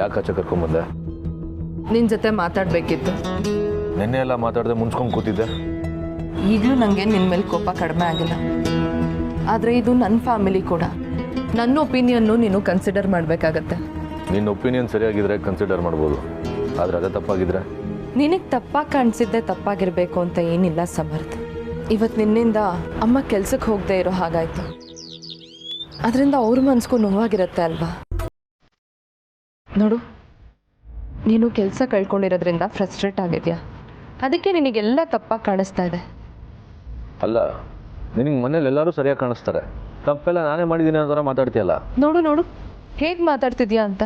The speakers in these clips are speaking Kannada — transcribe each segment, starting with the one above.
ಯಾಕೆ ಆಚೆ ಕರ್ಕೊಂಬಂದೆ? ನಿನ್ನ ಜೊತೆ ಮಾತಾಡಬೇಕಿತ್ತು. ನಿನ್ನೆ ಎಲ್ಲ ಮಾತಾಡದೆ ಮುನ್ಸ್ಕೊಂಡು ಕೂತಿದ್ದೆ. ಈಗಲೂ ನನಗೆ ನಿನ್ನ ಮೇಲೆ ಕೋಪ ಕಡಿಮೆ ಆಗಿಲ್ಲ. ಆದರೆ ಇದು ನನ್ನ ಫ್ಯಾಮಿಲಿ ಕೂಡ. ನನ್ನ ಒಪಿನಿಯನ್ನು ನೀನು ಕನ್ಸಿಡರ್ ಮಾಡಬೇಕಾಗತ್ತೆ. ನಿನ್ನ ಒಪಿನಿಯನ್ ಸರಿಯಾಗಿದ್ರೆ ಕನ್ಸಿಡರ್ ಮಾಡ್ಬೋದು, ಆದರೆ ಅದೇ ತಪ್ಪಾಗಿದ್ರೆ? ನಿನಗೆ ತಪ್ಪಾಗಿ ಕಾಣಿಸಿದ್ದೆ ತಪ್ಪಾಗಿರಬೇಕು ಅಂತ ಏನಿಲ್ಲ ಸಮರ್ಥ. ಇವತ್ತು ನಿನ್ನಿಂದ ಅಮ್ಮ ಕೆಲ್ಸಕ್ಕೆ ಹೋಗದೆ ಇರೋ ಹಾಗಾಯಿತು. ಅದರಿಂದ ಅವ್ರ ಮನ್ಸಿಗೂ ನೋವಾಗಿರುತ್ತೆ ಅಲ್ವಾ? ನೋಡು, ನೀನು ಕೆಲಸ ಕಳ್ಕೊಂಡಿರೋದ್ರಿಂದ ಫ್ರಸ್ಟ್ರೇಟ್ ಆಗಿದೆಯಾ, ಅದಕ್ಕೆ ನಿನಗೆಲ್ಲ ತಪ್ಪಾಗಿ ಕಾಣಿಸ್ತಾ ಇದೆ. ಅಲ್ಲ, ನಿನಗೆ ಮನೇಲಿ ಎಲ್ಲರೂ ಸರಿಯಾಗಿ ಕಾಣಿಸ್ತಾರೆ, ತಪ್ಪೆಲ್ಲ ನಾನೇ ಮಾಡಿದ್ದೀನಿ ಅನ್ನೋ ಥರ ಮಾತಾಡ್ತೀಯಲ್ಲ. ನೋಡು ನೋಡು ಹೇಗೆ ಮಾತಾಡ್ತಿದ್ಯಾ ಅಂತ.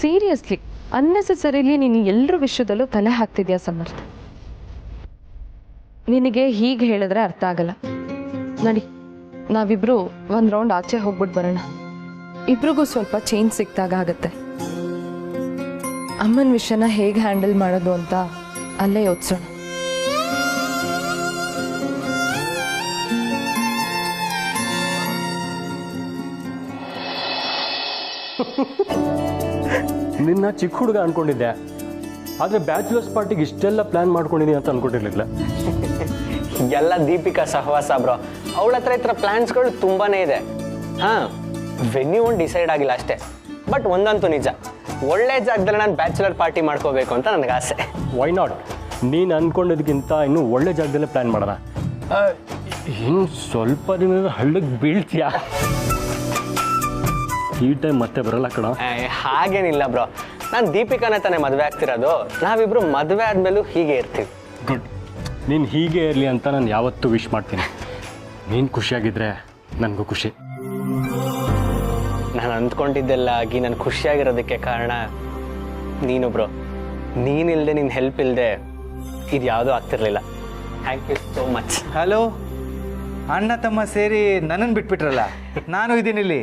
ಸೀರಿಯಸ್ಲಿ ಅನ್ನೆಸೆಸರಿಲಿ ನೀನು ಎಲ್ಲರ ವಿಷಯದಲ್ಲೂ ತಲೆ ಹಾಕ್ತಿದ್ಯಾ ಸಮರ್ಥ. ನಿನಗೆ ಹೀಗೆ ಹೇಳಿದ್ರೆ ಅರ್ಥ ಆಗಲ್ಲ. ನಡಿ, ನಾವಿಬ್ರು ಒಂದು ರೌಂಡ್ ಆಚೆ ಹೋಗ್ಬಿಟ್ಟು ಬರೋಣ. ಇಬ್ರಿಗೂ ಸ್ವಲ್ಪ ಚೇಂಜ್ ಸಿಕ್ತಾಗ ಆಗುತ್ತೆ. ಅಮ್ಮನ ವಿಷಯನ ಹೇಗೆ ಹ್ಯಾಂಡಲ್ ಮಾಡೋದು ಅಂತ ಅಲ್ಲೇ ಯೋಚಿಸೋಣ. ನಿನ್ನ ಚಿಕ್ಕ ಹುಡುಗ ಅನ್ಕೊಂಡಿದ್ದೆ, ಆದರೆ ಬ್ಯಾಚುಲರ್ಸ್ ಪಾರ್ಟಿಗೆ ಇಷ್ಟೆಲ್ಲ ಪ್ಲಾನ್ ಮಾಡ್ಕೊಂಡಿದ್ದೀನಿ ಅಂತ ಅನ್ಕೊಂಡಿರ್ಲಿಲ್ಲ. ಎಲ್ಲ ದೀಪಿಕಾ ಸಹವಾಸ ಬ್ರೋ. ಅವಳ ಹತ್ರ ಪ್ಲಾನ್ಸ್ಗಳು ತುಂಬಾನೇ ಇದೆ. ಹಾಂ, ವೆನ್ಯೂ ಒಂದು ಡಿಸೈಡ್ ಆಗಿಲ್ಲ ಅಷ್ಟೇ. ಬಟ್ ಒಂದಂತೂ ನಿಜ, ಒಳ್ಳೆ ಜಾಗದಲ್ಲಿ ನಾನು ಬ್ಯಾಚುಲರ್ ಪಾರ್ಟಿ ಮಾಡ್ಕೋಬೇಕು ಅಂತ ನನಗೆ ಆಸೆ. Why not? ನೀನು ಅಂದ್ಕೊಂಡಿದ್ದಕ್ಕಿಂತ ಇನ್ನೂ ಒಳ್ಳೆ ಜಾಗದಲ್ಲೇ ಪ್ಲ್ಯಾನ್ ಮಾಡೋಣ. ಇನ್ನು ಸ್ವಲ್ಪ ದಿನದ ಹಳ್ಳಕ್ಕೆ ಬೀಳ್ತೀಯಾ? ಈ ಟೈಮ್ ಮತ್ತೆ ಬರಲ್ಲ ಕಣ. ಹಾಗೇನಿಲ್ಲ ಬ್ರೋ, ನಾನು ದೀಪಿಕಾನೇ ತಾನೇ ಮದುವೆ ಆಗ್ತಿರೋದು. ನಾವಿಬ್ರು ಮದುವೆ ಆದ್ಮೇಲೂ ಹೀಗೆ ಇರ್ತೀವಿ. ಗುಡ್. ನೀನು ಹೀಗೆ ಇರಲಿ ಅಂತ ನಾನು ಯಾವತ್ತೂ ವಿಶ್ ಮಾಡ್ತೀನಿ. ನೀನು ಖುಷಿಯಾಗಿದ್ರೆ ನನಗೂ ಖುಷಿ. ನಾನು ಅಂದ್ಕೊಂಡಿದ್ದೆಲ್ಲ ಆಗಿ ನಾನು ಖುಷಿಯಾಗಿರೋದಕ್ಕೆ ಕಾರಣ ನೀನು ಬ್ರೋ. ನೀನಿಲ್ಲದೆ, ನಿನ್ನ ಹೆಲ್ಪ್ ಇಲ್ಲದೆ ಇದು ಯಾವುದೂ ಆಗ್ತಿರ್ಲಿಲ್ಲ. Thank you so much. Hello, ಅಣ್ಣ ತಮ್ಮ ಸೇರಿ ನನ್ನನ್ನು ಬಿಟ್ಬಿಟ್ರಲ್ಲ, ನಾನು ಇದ್ದೀನಿಲ್ಲಿ.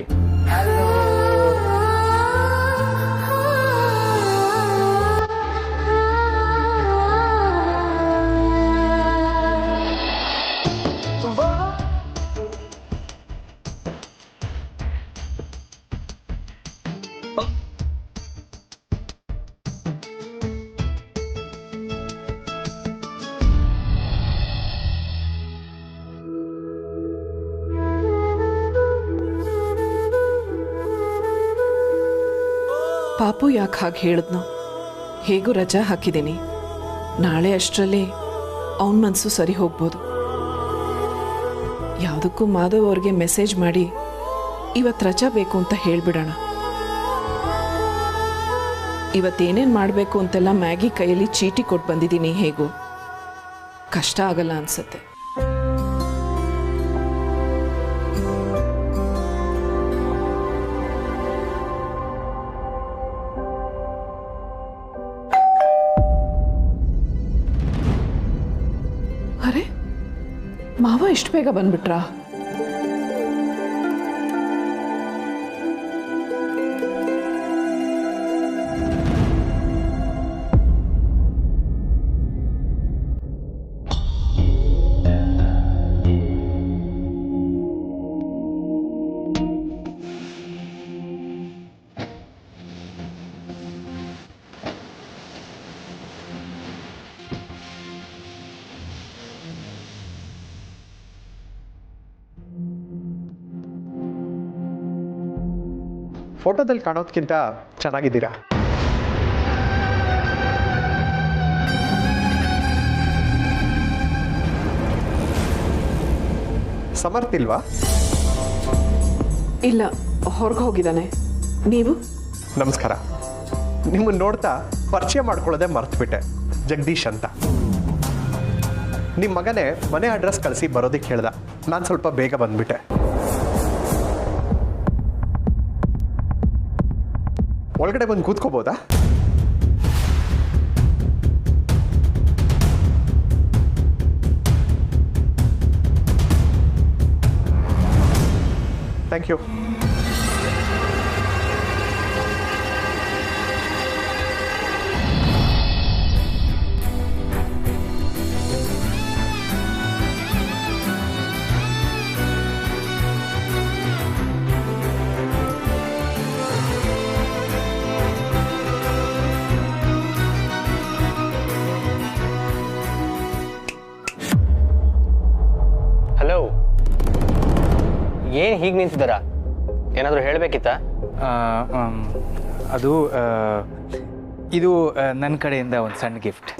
ಪಾಪು ಯಾಕೆ ಹಾಗೆ ಹೇಳಿದ್ನೋ? ಹೇಗೂ ರಜಾ ಹಾಕಿದ್ದೀನಿ, ನಾಳೆ ಅಷ್ಟರಲ್ಲಿ ಅವನ ಮನಸ್ಸು ಸರಿ ಹೋಗ್ಬೋದು. ಯಾವುದಕ್ಕೂ ಮಾಧವ್ ಅವ್ರಿಗೆ ಮೆಸೇಜ್ ಮಾಡಿ ಇವತ್ತು ರಜಾ ಬೇಕು ಅಂತ ಹೇಳಿಬಿಡೋಣ. ಇವತ್ತೇನೇನು ಮಾಡಬೇಕು ಅಂತೆಲ್ಲ ಮ್ಯಾಗಿ ಕೈಯಲ್ಲಿ ಚೀಟಿ ಕೊಟ್ಟು ಬಂದಿದ್ದೀನಿ. ಹೇಗೂ ಕಷ್ಟ ಆಗಲ್ಲ ಅನ್ಸುತ್ತೆ. ಅರೆ, ಮಾವ ಇಷ್ಟು ಬೇಗ ಬಂದ್ಬಿಟ್ರಾ? ಫೋಟೋದಲ್ಲಿ ಕಾಣೋದಕ್ಕಿಂತ ಚೆನ್ನಾಗಿದ್ದೀರಾ. ಸಮರ್ಥ ಇಲ್ವಾ? ಇಲ್ಲ, ಹೊರಗೆ ಹೋಗಿದ್ದಾನೆ. ನೀವು? ನಮಸ್ಕಾರ. ನಿಮ್ಮನ್ನು ನೋಡ್ತಾ ಪರಿಚಯ ಮಾಡ್ಕೊಳ್ಳೋದೆ ಮರ್ತುಬಿಟ್ಟೆ. ಜಗದೀಶ್ ಅಂತ. ನಿಮ್ಮ ಮಗನೇ ಮನೆ ಅಡ್ರೆಸ್ ಕಳಿಸಿ ಬರೋದಕ್ಕೆ ಹೇಳ್ದ. ನಾನು ಸ್ವಲ್ಪ ಬೇಗ ಬಂದ್ಬಿಟ್ಟೆ. ಒಳಗಡೆ ಬಂದು ಕೂತ್ಕೋಬೋದಾ? Thank you. ಏನು ಹೀಗೆ ನಿಂತಿದ್ದಾರಾ? ಏನಾದರೂ ಹೇಳಬೇಕಿತ್ತಾ? ಅದು ಇದು ನನ್ನ ಕಡೆಯಿಂದ ಒಂದು ಸಣ್ಣ ಗಿಫ್ಟ್.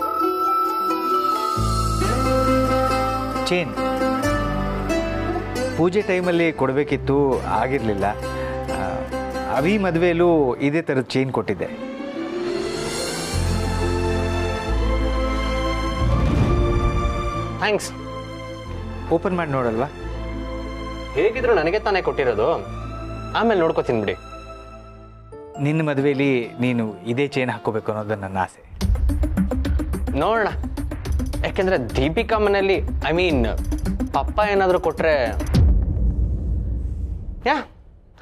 ಚೇನ್. ಪೂಜೆ ಟೈಮಲ್ಲಿ ಕೊಡಬೇಕಿತ್ತು, ಆಗಿರಲಿಲ್ಲ. ಅವಿ ಮದುವೆಯಲ್ಲೂ ಇದೇ ಥರದ ಚೇನ್ ಕೊಟ್ಟಿದ್ದೆ. ಥ್ಯಾಂಕ್ಸ್. ಓಪನ್ ಮಾಡಿ ನೋಡಲ್ವಾ? ಹೇಗಿದ್ರು ನನಗೆ ತಾನೇ ಕೊಟ್ಟಿರೋದು, ಆಮೇಲೆ ನೋಡ್ಕೋತೀನಿ ಬಿಡಿ. ನಿನ್ನ ಮದುವೆಯಲ್ಲಿ ನೀನು ಇದೇ ಚೇನ್ ಹಾಕ್ಕೋಬೇಕು ಅನ್ನೋದು ನನ್ನ ಆಸೆ. ನೋಡೋಣ. ಯಾಕೆಂದರೆ ದೀಪಿಕಾ ಮನೆಯಲ್ಲಿ ಪಪ್ಪ ಏನಾದರೂ ಕೊಟ್ಟರೆ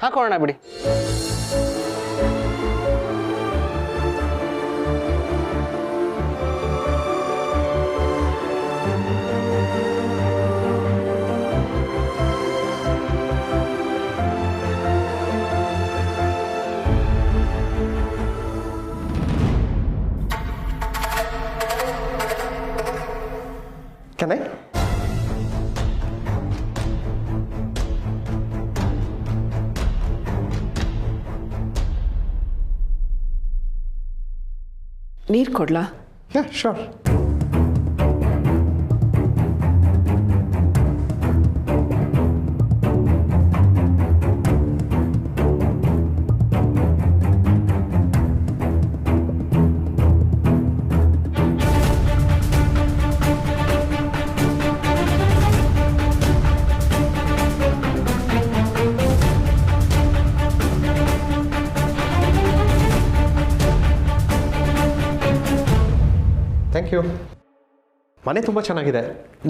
ಹಾಕೋಣ ಬಿಡಿ. Can I? ನೀರು ಕೊಡ್ಲಾ? Yeah, sure. Thank you. ಮನೆ ತುಂಬ ಚೆನ್ನಾಗಿದೆ.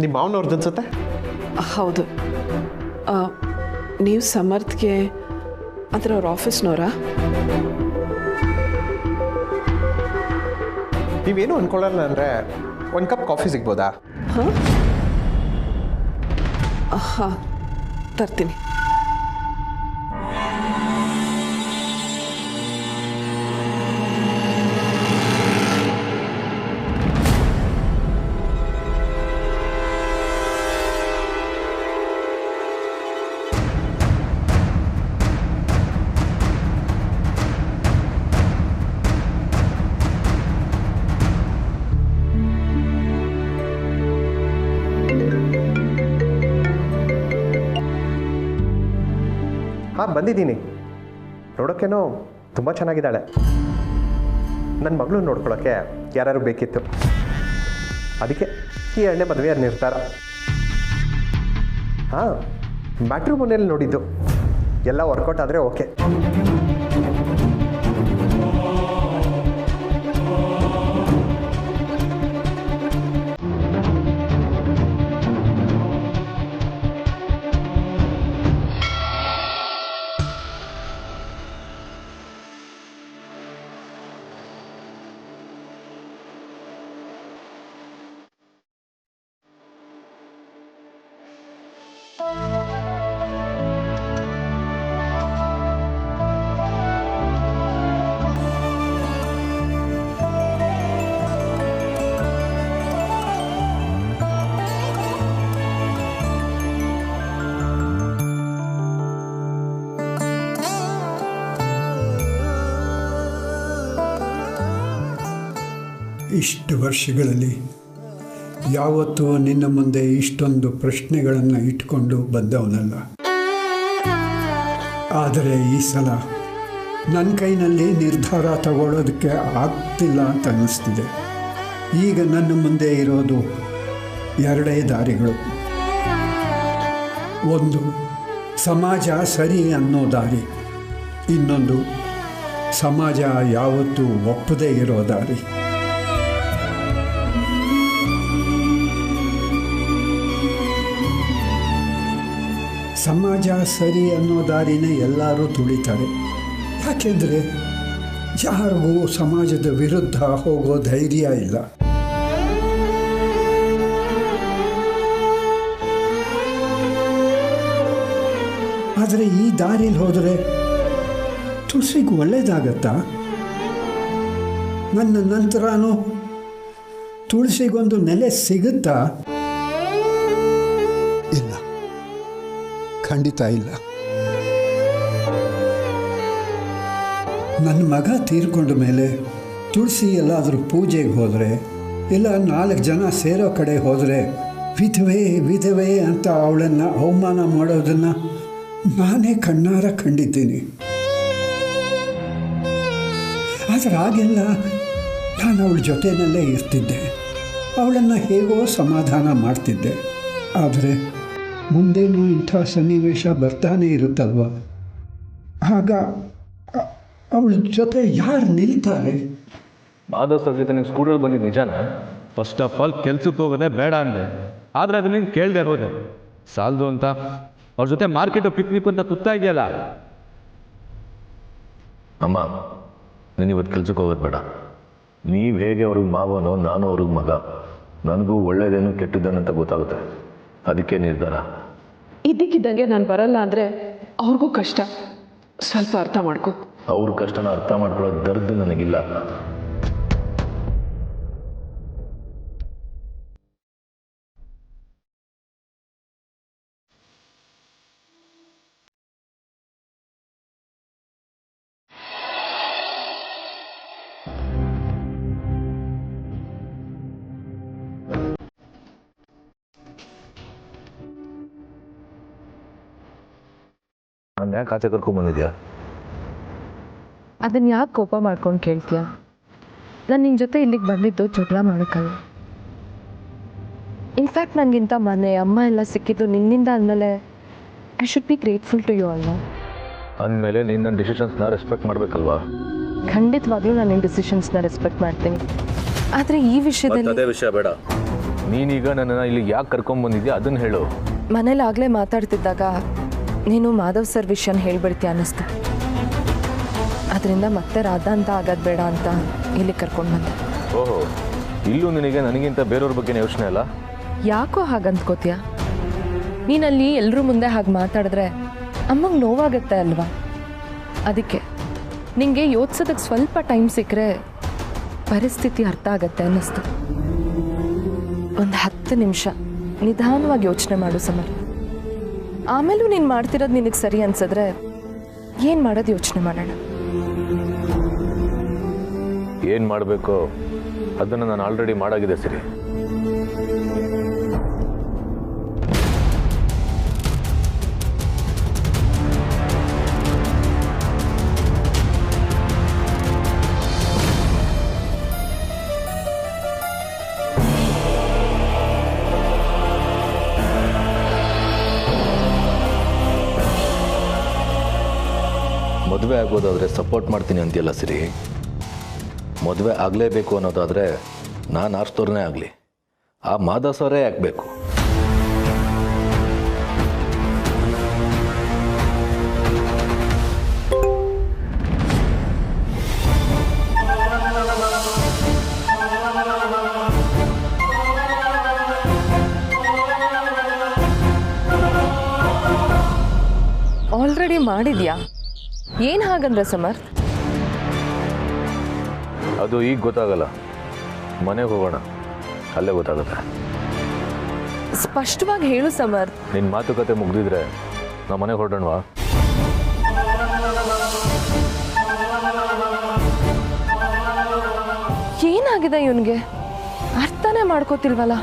ನಿಮ್ಮ ಮಾವನವ್ರದ್ದು ಅನ್ಸುತ್ತೆ? ಹೌದು. ನೀವು ಸಮರ್ಥ್ಗೆ ಅಂದರೆ ಅವ್ರ ಆಫೀಸ್ನವರಾ? ನೀವೇನು ಅಂದ್ಕೊಳ್ಳಲ್ಲ ಅಂದರೆ ಒಂದು ಕಪ್ ಕಾಫಿ ಸಿಗ್ಬೋದಾ? ಹಾಂ, ತರ್ತೀನಿ. ಹಾಂ, ಬಂದಿದ್ದೀನಿ. ನೋಡೋಕ್ಕೇನೋ ತುಂಬ ಚೆನ್ನಾಗಿದ್ದಾಳೆ. ನನ್ನ ಮಗಳು ನೋಡ್ಕೊಳ್ಳೋಕ್ಕೆ ಯಾರು ಬೇಕಿತ್ತು, ಅದಕ್ಕೆ ಈ ಎಣ್ಣೆ ಮದುವೆಯ ನಿರ್ಧಾರ. ಹಾಂ, ಮ್ಯಾಟ್ರಿಮೋನಿಯಲ್ಲಿ ನೋಡಿದ್ದು. ಎಲ್ಲ ವರ್ಕೌಟ್ ಆದರೆ ಓಕೆ. ಇಷ್ಟು ವರ್ಷಗಳಲ್ಲಿ ಯಾವತ್ತೂ ನಿನ್ನ ಮುಂದೆ ಇಷ್ಟೊಂದು ಪ್ರಶ್ನೆಗಳನ್ನು ಇಟ್ಕೊಂಡು ಬಂದವನಲ್ಲ. ಆದರೆ ಈ ಸಲ ನನ್ನ ಕೈನಲ್ಲಿ ನಿರ್ಧಾರ ತಗೊಳ್ಳೋದಕ್ಕೆ ಆಗ್ತಿಲ್ಲ ಅಂತ ಅನ್ನಿಸ್ತಿದೆ. ಈಗ ನನ್ನ ಮುಂದೆ ಇರೋದು ಎರಡೇ ದಾರಿಗಳು. ಒಂದು ಸಮಾಜ ಸರಿ ಅನ್ನೋ ದಾರಿ, ಇನ್ನೊಂದು ಸಮಾಜ ಯಾವತ್ತೂ ಒಪ್ಪದೇ ಇರೋ ದಾರಿ. ಸಮಾಜ ಸರಿ ಅನ್ನೋ ದಾರಿನೇ ಎಲ್ಲರೂ ತುಳಿತಾರೆ. ಯಾಕೆಂದರೆ ಯಾರಿಗೂ ಸಮಾಜದ ವಿರುದ್ಧ ಹೋಗೋ ಧೈರ್ಯ ಇಲ್ಲ. ಆದರೆ ಈ ದಾರಿಲಿ ಹೋದರೆ ತುಳಸಿಗೆ ಒಳ್ಳೇದಾಗತ್ತಾ? ನನ್ನ ನಂತರನೂ ತುಳಸಿಗೊಂದು ನೆಲೆ ಸಿಗುತ್ತಾ? ಇಲ್ಲ, ಖಂಡಿತ ಇಲ್ಲ. ನನ್ನ ಮಗ ತೀರ್ಕೊಂಡ ಮೇಲೆ ತುಳಸಿ ಎಲ್ಲಾದರೂ ಪೂಜೆಗೆ ಹೋದರೆ ಇಲ್ಲ 4 ಜನ ಸೇರೋ ಕಡೆ ಹೋದರೆ ವಿಧವೆ ವಿಧವೆ ಅಂತ ಅವಳನ್ನು ಅವಮಾನ ಮಾಡೋದನ್ನು ನಾನೇ ಕಣ್ಣಾರ ಕಂಡಿದ್ದೀನಿ. ಆದರೆ ಆಗೆಲ್ಲ ನಾನು ಅವಳ ಜೊತೆಯಲ್ಲೇ ಇರ್ತಿದ್ದೆ, ಅವಳನ್ನು ಹೇಗೋ ಸಮಾಧಾನ ಮಾಡ್ತಿದ್ದೆ. ಆದರೆ ಮುಂದೇನೂ ಇಂಥ ಸನ್ನಿವೇಶ ಬರ್ತಾನೆ ಇರುತ್ತಲ್ವ, ಆಗ ಅವಳ ಜೊತೆ ಯಾರು ನಿಲ್ತಾರೆ? ಮಾಧವ್ ಸರ್ ಜೊತೆ ನೀವು ಸ್ಕೂಟರ್ ಬಂದಿದ್ದು ನಿಜಾನ? ಫಸ್ಟ್ ಆಫ್ ಆಲ್ ಕೆಲ್ಸಕ್ಕೆ ಹೋಗೋದೇ ಬೇಡ ಅಂದೆ, ಆದರೆ ಅದು ನೀನು ಕೇಳದೆ ಹೋದೆ. ಸಾಲದು ಅಂತ ಅವ್ರ ಜೊತೆ ಮಾರ್ಕೆಟು ಪಿಕ್ನಿಕ್ ಅಂತ ತುತ್ತಾ ಇದೆಯಲ್ಲ. ಅಮ್ಮ, ನೀನು ಇವತ್ತು ಕೆಲ್ಸಕ್ಕೆ ಹೋಗೋದು ಬೇಡ. ನೀವು ಹೇಗೆ ಅವ್ರಿಗೆ ಮಾವನೋ, ನಾನು ಅವ್ರಿಗೆ ಮಗ. ನನಗೂ ಒಳ್ಳೇದೇನು ಕೆಟ್ಟದ್ದೇನಂತ ಗೊತ್ತಾಗುತ್ತೆ, ಅದಕ್ಕೆ ನಿರ್ಧಾರ. ಇದ್ದಕ್ಕಿದ್ದಂಗೆ ನಾನು ಬರಲ್ಲ ಅಂದರೆ ಅವ್ರಿಗೂ ಕಷ್ಟ, ಸ್ವಲ್ಪ ಅರ್ಥ ಮಾಡ್ಕೊ. ಅವ್ರ ಕಷ್ಟನ ಅರ್ಥ ಮಾಡ್ಕೊಳ್ಳೋ ದರ್ದು ನನಗಿಲ್ಲ. ನಾನು ಯಾಕೆ ಆಚೆ ಕರ್ಕೊಂಡ್ಬಂದಿದ್ಯಾ? ಅದನ್ನು ಯಾಕೆ ಕೋಪ ಮಾಡ್ಕೊಂಡು ಕೇಳ್ತೀಯ? ನಾನು ನಿನ್ನ ಜೊತೆ ಇಲ್ಲಿಗೆ ಬಂದಿದ್ದು ಜಗಳ ಮಾಡೋಕ್ಕಲ್ಲ. ಇನ್ಫ್ಯಾಕ್ಟ್ ನನಗಿಂತ ಮನೆ ಅಮ್ಮ ಎಲ್ಲ ಸಿಕ್ಕಿದ್ದು ನಿನ್ನಿಂದ ಅಂದಮೇಲೆ I should be grateful to you ಅಲ್ವಾ? ಅಂದಮೇಲೆ ನೀನು ನನ್ನ ಡಿಸಿಷನ್ಸ್ನ ರೆಸ್ಪೆಕ್ಟ್ ಮಾಡಬೇಕಲ್ವಾ? ಖಂಡಿತವಾಗ್ಲೂ ನಾನು ನಿನ್ನ ಡಿಸಿಷನ್ಸ್ನ ರೆಸ್ಪೆಕ್ಟ್ ಮಾಡ್ತೀನಿ. ಆದರೆ ಈ ವಿಷಯದಲ್ಲಿ ಅದೇ ವಿಷಯ ಬೇಡ. ನೀನೀಗ ನನ್ನನ್ನು ಇಲ್ಲಿಗೆ ಯಾಕೆ ಕರ್ಕೊಂಡ್ಬಂದಿದ್ಯಾ ಅದನ್ನು ಹೇಳು. ಮನೇಲಿ ಆಗಲೇ ಮಾತಾಡ್ತಿದ್ದಾಗ ನೀನು ಮಾಧವ್ ಸರ್ ವಿಷಯನ ಹೇಳ್ಬಿಡ್ತೀಯ ಅನ್ನಿಸ್ತು. ಅದರಿಂದ ಮತ್ತೆ ರಾಧಾ ಅಂತ ಆಗೋದು ಬೇಡ ಅಂತ ಇಲ್ಲಿ ಕರ್ಕೊಂಡು ಬಂದೆ. ಓಹೋ, ಇಲ್ಲೂ ನಿನಗೆ ನನಗಿಂತ ಬೇರೆಯವ್ರ ಬಗ್ಗೆ ಯೋಚನೆ ಅಲ್ಲ? ಯಾಕೋ ಹಾಗಂದ್ಕೋತೀಯ? ನೀನಲ್ಲಿ ಎಲ್ಲರೂ ಮುಂದೆ ಹಾಗೆ ಮಾತಾಡಿದ್ರೆ ಅಮ್ಮಂಗೆ ನೋವಾಗುತ್ತೆ ಅಲ್ವಾ? ಅದಕ್ಕೆ ನಿಂಗೆ ಯೋಚಿಸೋದಕ್ಕೆ ಸ್ವಲ್ಪ ಟೈಮ್ ಸಿಕ್ಕರೆ ಪರಿಸ್ಥಿತಿ ಅರ್ಥ ಆಗತ್ತೆ ಅನ್ನಿಸ್ತು. ಒಂದು 10 ನಿಮಿಷ ನಿಧಾನವಾಗಿ ಯೋಚನೆ ಮಾಡು ಸಮರ್. ಆಮೇಲೂ ನೀನು ಮಾಡ್ತಿರೋದು ನಿನಗೆ ಸರಿ ಅನ್ಸಿದ್ರೆ ಏನು ಮಾಡೋದು ಯೋಚನೆ ಮಾಡೋಣ. ಏನು ಮಾಡಬೇಕು ಅದನ್ನು ನಾನು ಆಲ್ರೆಡಿ ಮಾಡಾಗಿದೆ. ಸರಿ, ಮದುವೆ ಆಗೋದಾದರೆ ಸಪೋರ್ಟ್ ಮಾಡ್ತೀನಿ ಅಂತೀಯಲ್ಲ ಸಿರಿ. ಮದುವೆ ಆಗಲೇಬೇಕು ಅನ್ನೋದಾದರೆ ನಾನು ಆರಿಸ್ತೋರನೇ ಆಗಲಿ, ಆ ಮಾಧವ್ ಸರೇ ಆಗಬೇಕು. ಆಲ್ರೆಡಿ ಮಾಡಿದ್ಯಾ? ಏನು ಹಾಗಂದ್ರೆ ಸಮರ್? ಅದು ಈಗ ಗೊತ್ತಾಗಲ್ಲ, ಮನೆಗೆ ಹೋಗೋಣ, ಅಲ್ಲೇ ಗೊತ್ತಾಗುತ್ತೆ. ಸ್ಪಷ್ಟವಾಗಿ ಹೇಳು ಸಮರ್. ನಿನ್ನ ಮಾತುಕತೆ ಮುಗ್ದಿದ್ರೆ ನಾವು ಮನೆಗೆ ಹೊರಡೋಣವಾ? ಏನಾಗಿದೆ ಇವನಿಗೆ? ಅರ್ಥನೇ ಮಾಡ್ಕೋತಿಲ್ವಲ್ಲ.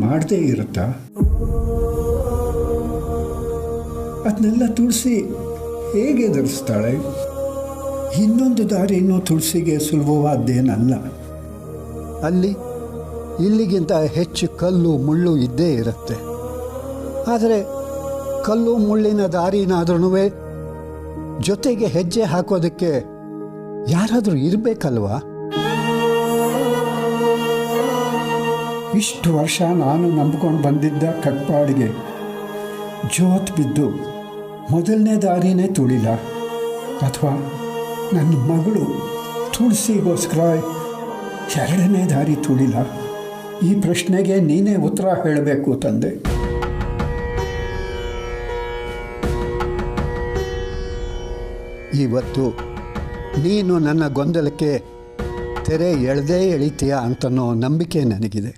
ಮಾಡದೇ ಇರುತ್ತಾ? ಅದನ್ನೆಲ್ಲ ತುಳಸಿ ಹೇಗೆ ಎದುರಿಸ್ತಾಳೆ? ಇನ್ನೊಂದು ದಾರಿನೂ ತುಳಸಿಗೆ ಸುಲಭವಾದ್ದೇನಲ್ಲ. ಅಲ್ಲಿ ಇಲ್ಲಿಗಿಂತ ಹೆಚ್ಚು ಕಲ್ಲು ಮುಳ್ಳು ಇದ್ದೇ ಇರುತ್ತೆ. ಆದರೆ ಕಲ್ಲು ಮುಳ್ಳಿನ ದಾರಿನಾದ್ರೂ ಜೊತೆಗೆ ಹೆಜ್ಜೆ ಹಾಕೋದಕ್ಕೆ ಯಾರಾದರೂ ಇರಬೇಕಲ್ವಾ? ಇಷ್ಟು ವರ್ಷ ನಾನು ನಂಬ್ಕೊಂಡು ಬಂದಿದ್ದ ಕಟ್ಪಾಡಿಗೆ ಜೋತ್ ಬಿದ್ದು ಮೊದಲನೇ ದಾರಿನೇ ತುಳಿಲ್ಲ, ಅಥವಾ ನನ್ನ ಮಗಳು ತುಳಸಿಗೋಸ್ಕರ ಎರಡನೇ ದಾರಿ ತುಳಿಲ್ಲ? ಈ ಪ್ರಶ್ನೆಗೆ ನೀನೇ ಉತ್ತರ ಹೇಳಬೇಕು ತಂದೆ. ಇವತ್ತು ನೀನು ನನ್ನ ಗೊಂದಲಕ್ಕೆ ತೆರೆ ಎಳೆದೇ ಎಳಿತೀಯ ಅಂತನೋ ನಂಬಿಕೆ ನನಗಿದೆ.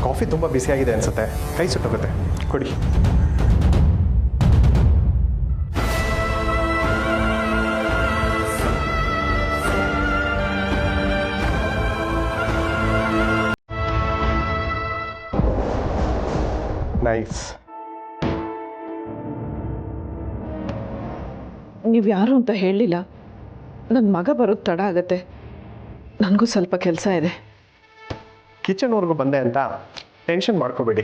ಕಾಫಿ ತುಂಬ ಬಿಸಿಯಾಗಿದೆ ಅನ್ಸುತ್ತೆ, ಕೈ ಸುಟ್ಟೋಗುತ್ತೆ, ಕೊಡಿ. ನೈಸ್. ನೀವು ಯಾರು ಅಂತ ಹೇಳಲಿಲ್ಲ. ನನ್ನ ಮಗ ಬರೋದು ತಡ ಆಗುತ್ತೆ, ನನಗೂ ಸ್ವಲ್ಪ ಕೆಲಸ ಇದೆ. ಕಿಚನ್ವರೆಗೂ ಬಂದೆ ಅಂತ ಟೆನ್ಷನ್ ಮಾಡ್ಕೋಬೇಡಿ.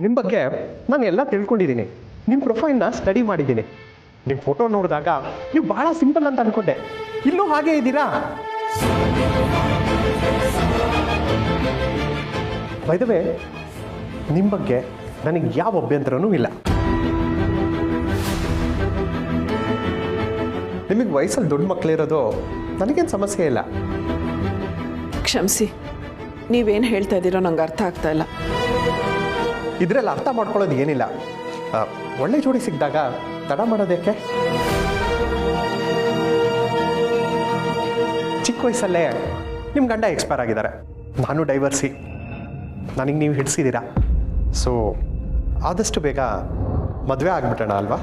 ನಿಮ್ಮ ಬಗ್ಗೆ ನಾನು ಎಲ್ಲ ತಿಳ್ಕೊಂಡಿದ್ದೀನಿ. ನಿಮ್ಮ ಪ್ರೊಫೈಲ್ನ ಸ್ಟಡಿ ಮಾಡಿದ್ದೀನಿ. ನಿಮ್ಮ ಫೋಟೋ ನೋಡಿದಾಗ ನೀವು ಬಹಳ ಸಿಂಪಲ್ ಅಂತ ಅನ್ಕೊಂಡೆ, ಇಲ್ಲೂ ಹಾಗೆ ಇದ್ದೀರಾ. ಬೈ ದ ವೇ, ನಿಮ್ಮ ಬಗ್ಗೆ ನನಗೆ ಯಾವ ಅಭ್ಯಂತರನೂ ಇಲ್ಲ. ನಿಮಗೆ ವಯಸ್ಸಲ್ಲಿ ದೊಡ್ಡ ಮಕ್ಕಳಿರೋದು ನನಗೇನು ಸಮಸ್ಯೆ ಇಲ್ಲ. ಕ್ಷಮಿಸಿ, ನೀವೇನು ಹೇಳ್ತಾ ಇದ್ದೀರೋ ನಂಗೆ ಅರ್ಥ ಆಗ್ತಾ ಇಲ್ಲ. ಇದರಲ್ಲಿ ಅರ್ಥ ಮಾಡ್ಕೊಳ್ಳೋದು ಏನಿಲ್ಲ. ಒಳ್ಳೆ ಜೋಡಿ ಸಿಕ್ಕಿದಾಗ ತಡ ಮಾಡೋದೇಕೆ? ಚಿಕ್ಕ ವಯಸ್ಸಲ್ಲೇ ನಿಮ್ಮ ಗಂಡ ಎಕ್ಸ್ಪೈರ್ ಆಗಿದ್ದಾರೆ, ನಾನು ಡೈವರ್ಸಿ, ನನಗೆ ನೀವು ಹಿಡಿಸಿದ್ದೀರಾ. ಸೊ ಆದಷ್ಟು ಬೇಗ ಮದುವೆ ಆಗಿಬಿಟ್ಟೋಣ ಅಲ್ವಾ?